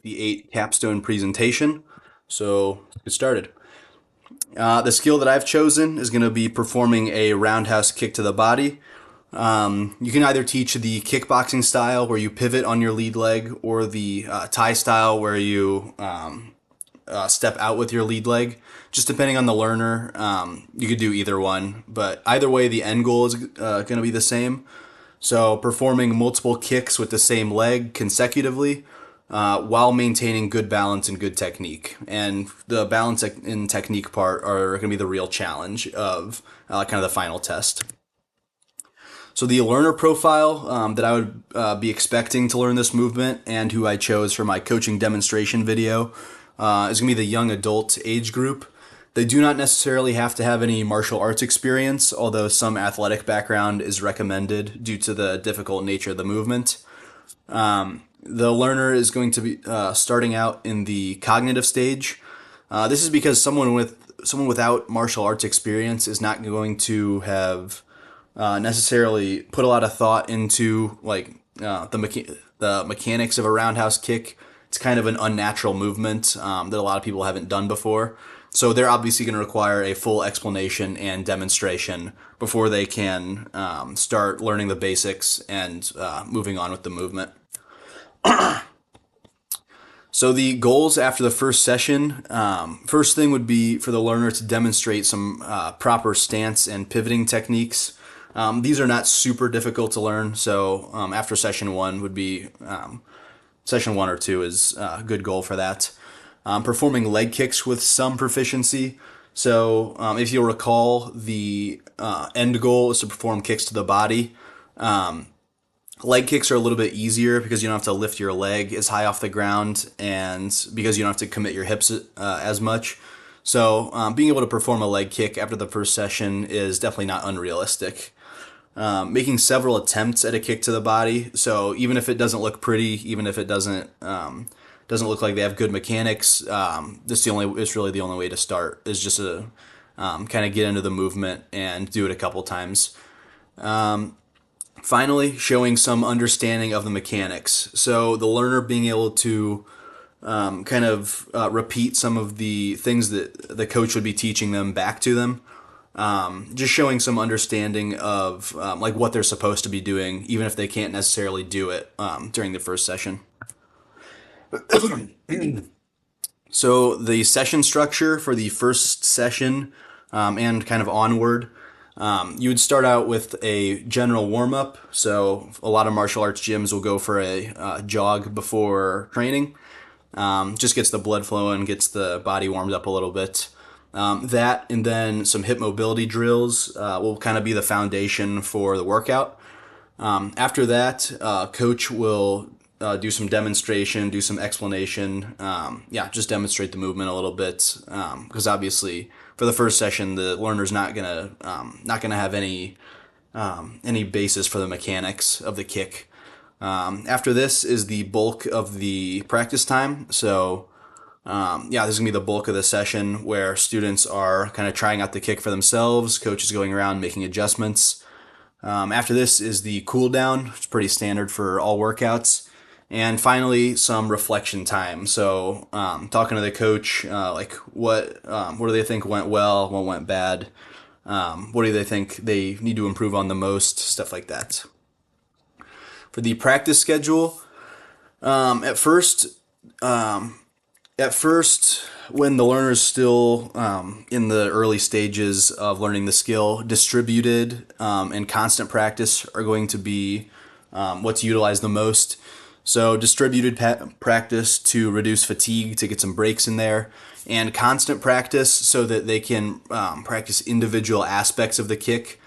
the 8 Capstone Presentation. So let's get started. The skill that I've chosen is going to be performing a roundhouse kick to the body. You can either teach the kickboxing style where you pivot on your lead leg, or the Thai style where you step out with your lead leg. Just depending on the learner, you could do either one. But either way, the end goal is going to be the same. So performing multiple kicks with the same leg consecutively while maintaining good balance and good technique. And the balance and technique part are going to be the real challenge of kind of the final test. So the learner profile that I would be expecting to learn this movement and who I chose for my coaching demonstration video is going to be the young adult age group. They do not necessarily have to have any martial arts experience, although some athletic background is recommended due to the difficult nature of the movement. The learner is going to be starting out in the cognitive stage. This is because someone without martial arts experience is not going to have necessarily put a lot of thought into the mechanics of a roundhouse kick. It's kind of an unnatural movement that a lot of people haven't done before. So they're obviously going to require a full explanation and demonstration before they can start learning the basics and moving on with the movement. So the goals after the first session, first thing would be for the learner to demonstrate some proper stance and pivoting techniques. These are not super difficult to learn, so after session one would be session 1 or 2 is a good goal for that. Performing leg kicks with some proficiency. So if you'll recall, the end goal is to perform kicks to the body. Leg kicks are a little bit easier because you don't have to lift your leg as high off the ground and because you don't have to commit your hips as much. So being able to perform a leg kick after the first session is definitely not unrealistic. Making several attempts at a kick to the body. So even if it doesn't look pretty, even if it doesn't look like they have good mechanics, it's really the only way to start is just to kind of get into the movement and do it a couple times. Finally, showing some understanding of the mechanics. So the learner being able to repeat some of the things that the coach would be teaching them back to them. Just showing some understanding of what they're supposed to be doing, even if they can't necessarily do it during the first session. So the session structure for the first session and kind of onward, you would start out with a general warm-up. So a lot of martial arts gyms will go for a jog before training. Just gets the blood flowing, gets the body warmed up a little bit. That and then some hip mobility drills will kind of be the foundation for the workout. After that, coach will do some demonstration, do some explanation. Just demonstrate the movement a little bit because obviously for the first session the learner's not gonna have any basis for the mechanics of the kick. After this is the bulk of the practice time. So this is going to be the bulk of the session where students are kind of trying out the kick for themselves. Coach is going around making adjustments. After this is the cool down, which is pretty standard for all workouts. And finally, some reflection time. So talking to the coach, what do they think went well, what went bad, what do they think they need to improve on the most, stuff like that. For the practice schedule, at first, when the learner is still in the early stages of learning the skill, distributed and constant practice are going to be what's utilized the most. So distributed practice to reduce fatigue, to get some breaks in there, and constant practice so that they can practice individual aspects of the kick,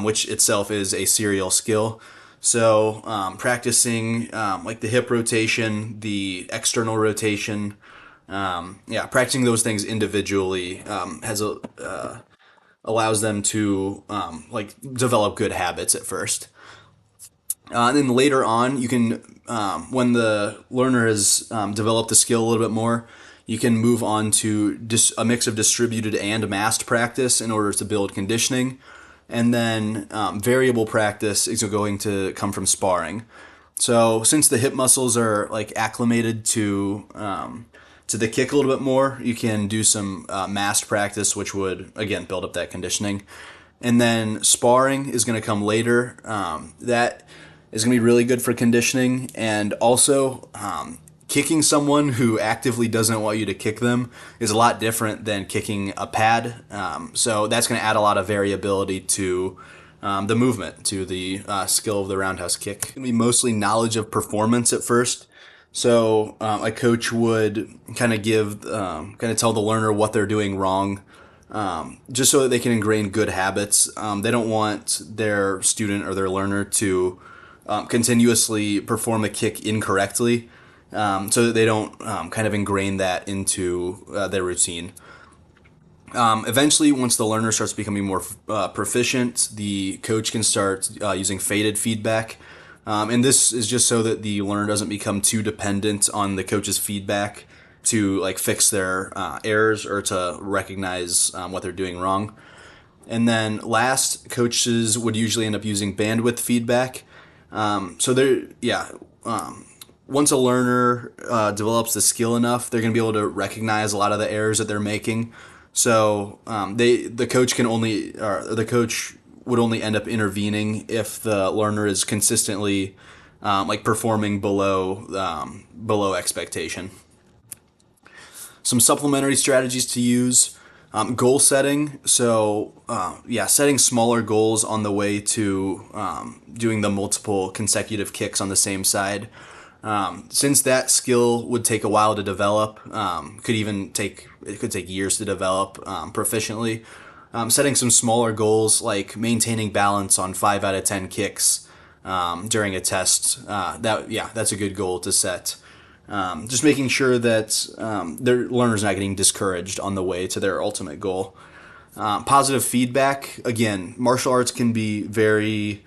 which itself is a serial skill. So practicing the hip rotation, the external rotation, practicing those things individually allows them to develop good habits at first. And then later on, you can, when the learner has developed the skill a little bit more, you can move on to a mix of distributed and massed practice in order to build conditioning. And then variable practice is going to come from sparring. So since the hip muscles are like acclimated to the kick a little bit more, you can do some massed practice, which would again build up that conditioning. And then sparring is going to come later. That is going to be really good for conditioning, and also kicking someone who actively doesn't want you to kick them is a lot different than kicking a pad. So that's going to add a lot of variability to the movement, to the skill of the roundhouse kick. It's going to be mostly knowledge of performance at first. So a coach would kind of tell the learner what they're doing wrong, just so that they can ingrain good habits. They don't want their student or their learner to continuously perform a kick incorrectly, so that they don't kind of ingrain that into their routine. Eventually, once the learner starts becoming more proficient, the coach can start using faded feedback. And this is just so that the learner doesn't become too dependent on the coach's feedback to like fix their errors or to recognize what they're doing wrong. And then last, coaches would usually end up using bandwidth feedback. So they're yeah. Once a learner develops the skill enough, they're going to be able to recognize a lot of the errors that they're making. So the coach would only end up intervening if the learner is consistently like performing below expectation. Some supplementary strategies to use: goal setting. So setting smaller goals on the way to doing the multiple consecutive kicks on the same side. Since that skill would take a while to develop, it could take years to develop proficiently. Setting some smaller goals like maintaining balance on 5 out of 10 kicks during a test. That's a good goal to set. Just making sure that their learner's not getting discouraged on the way to their ultimate goal. Positive feedback. Again, martial arts can be very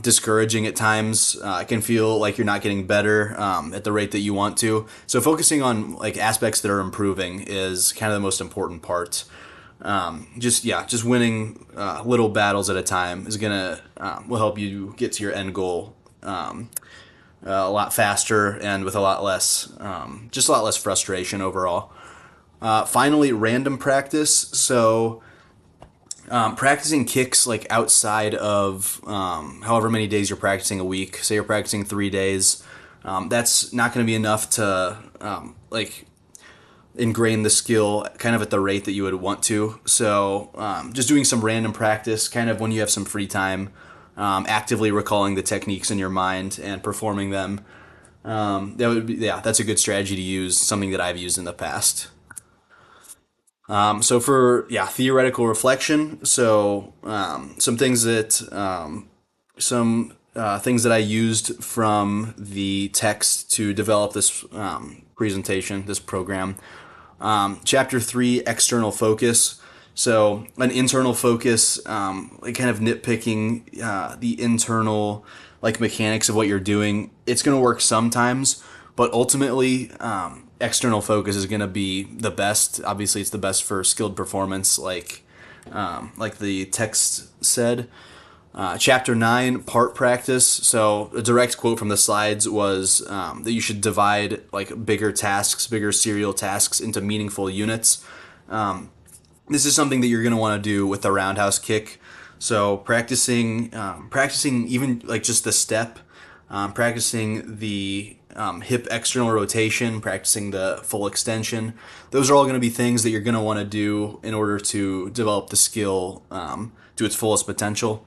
discouraging at times. It can feel like you're not getting better at the rate that you want to. So focusing on like aspects that are improving is kind of the most important part. Just winning little battles at a time will help you get to your end goal a lot faster and with a lot less frustration overall. Finally, random practice. So practicing kicks like outside of however many days you're practicing a week. Say you're practicing 3 days. That's not going to be enough to ingrain the skill kind of at the rate that you would want to. So just doing some random practice kind of when you have some free time, actively recalling the techniques in your mind and performing them. That's a good strategy to use, something that I've used in the past. So for theoretical reflection, so some things that I used from the text to develop this presentation, this program. Chapter 3, external focus. So an internal focus, like kind of nitpicking the internal like mechanics of what you're doing. It's going to work sometimes, but ultimately external focus is going to be the best. Obviously, it's the best for skilled performance, like the text said. Chapter 9, part practice. So a direct quote from the slides was that you should divide like bigger serial tasks into meaningful units. This is something that you're going to want to do with the roundhouse kick. So practicing even like just the step, practicing the hip external rotation, practicing the full extension. Those are all going to be things that you're going to want to do in order to develop the skill to its fullest potential.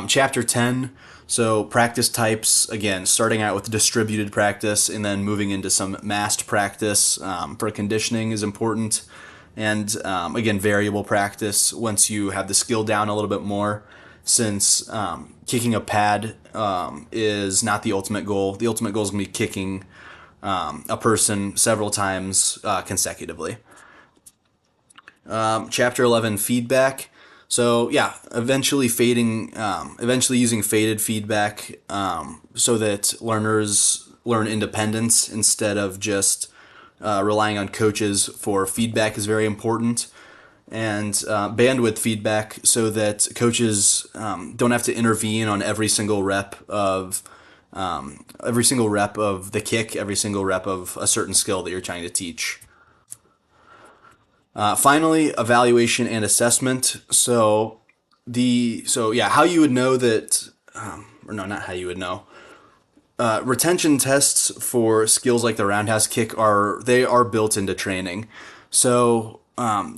Chapter 10, so practice types, again, starting out with distributed practice and then moving into some massed practice for conditioning is important. And again, variable practice once you have the skill down a little bit more, since kicking a pad is not the ultimate goal. The ultimate goal is going to be kicking a person several times consecutively. Chapter 11, feedback. So eventually using faded feedback so that learners learn independence instead of just relying on coaches for feedback is very important. And bandwidth feedback so that coaches don't have to intervene on every single rep of every single rep of the kick, every single rep of a certain skill that you're trying to teach. Finally, evaluation and assessment. How you would know that, or no, not how you would know. Retention tests for skills like the roundhouse kick are built into training. So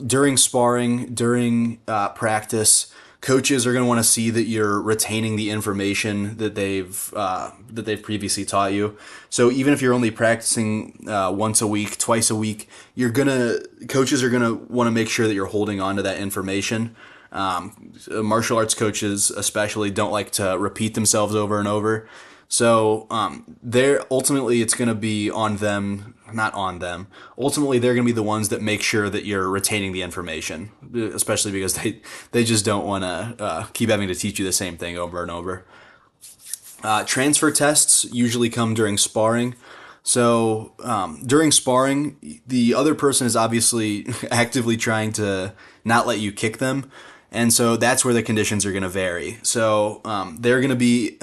during sparring, during practice, coaches are going to want to see that you're retaining the information that they've previously taught you. So even if you're only practicing once a week, twice a week, coaches are gonna want to make sure that you're holding on to that information. Martial arts coaches especially don't like to repeat themselves over and over. So ultimately it's going to be on them, not on them. Ultimately, they're going to be the ones that make sure that you're retaining the information, especially because they just don't want to keep having to teach you the same thing over and over. Transfer tests usually come during sparring. So during sparring, the other person is obviously actively trying to not let you kick them, and so that's where the conditions are going to vary. So they're going to be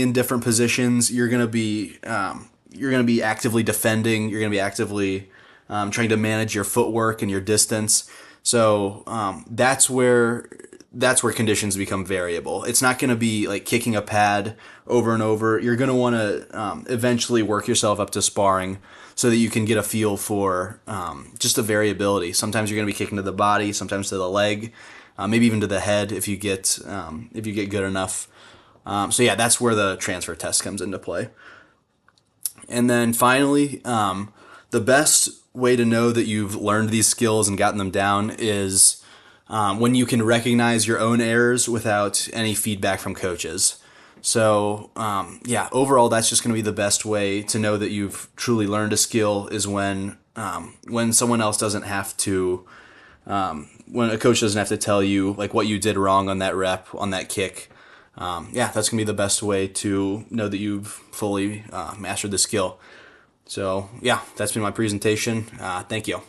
in different positions. You're going to be actively defending. You're going to be actively trying to manage your footwork and your distance. So that's where conditions become variable. It's not going to be like kicking a pad over and over. You're going to want to eventually work yourself up to sparring so that you can get a feel for just the variability. Sometimes you're going to be kicking to the body, sometimes to the leg, maybe even to the head if you get good enough. That's where the transfer test comes into play. And then finally, the best way to know that you've learned these skills and gotten them down is when you can recognize your own errors without any feedback from coaches. So, overall, that's just going to be the best way to know that you've truly learned a skill is when someone else doesn't have to, when a coach doesn't have to tell you like what you did wrong on that rep, on that kick. That's going to be the best way to know that you've fully mastered the skill. So, that's been my presentation. Thank you.